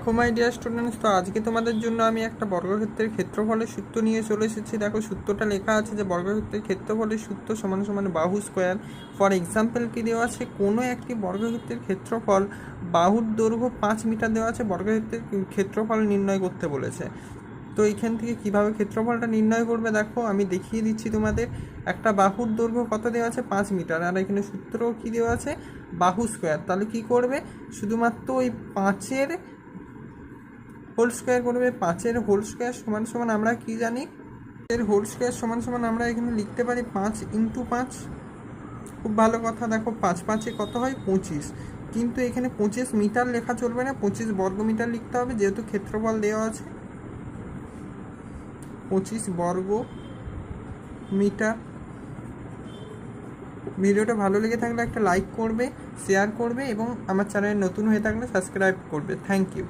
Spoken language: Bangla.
দেখো মাই ডিয়ার স্টুডেন্টস, তো আজকে তোমাদের জন্য আমি একটা বর্গক্ষেত্রের ক্ষেত্রফলের সূত্র নিয়ে চলে এসেছি। দেখো সূত্রটা লেখা আছে যে বর্গক্ষেত্রের ক্ষেত্রফলের সূত্র সমান সমান বাহু স্কোয়ার। ফর এক্সাম্পল কি দেওয়া আছে, কোনো একটি বর্গক্ষেত্রের ক্ষেত্রফল বাহুর দৈর্ঘ্য 5 মিটার দেওয়া আছে, বর্গক্ষেত্রের ক্ষেত্রফল নির্ণয় করতে বলেছে। তো এইখান থেকে কিভাবে ক্ষেত্রফলটা নির্ণয় করবে দেখো আমি দেখিয়ে দিচ্ছি তোমাদের। একটা বাহুর দৈর্ঘ্য কত দেওয়া আছে, 5 মিটার, আর এখানে সূত্র কি দেওয়া আছে, বাহু স্কোয়ার। তাহলে কি করবে, শুধুমাত্র ওই 5-এর হোল স্কোয়ার করবে। 5-এর হোল স্কোয়ার সমান সমান আমরা কি জানি, এর হোল স্কোয়ার সমান সমান আমরা এখানে লিখতে পারি 5 × 5। খুব ভালো কথা, দেখো 5 5-এ কত হয়, 25। কিন্তু এখানে 25 মিটার লেখা চলবে না, 25 বর্গ মিটার লিখতে হবে, যেহেতু ক্ষেত্রফল দেওয়া আছে 25 বর্গ মিটার। ভিডিওটা ভালো লেগে থাকলে একটা লাইক করবে, শেয়ার করবে এবং আমার চ্যানেলে নতুন হয়ে থাকলে সাবস্ক্রাইব করবে। Thank you.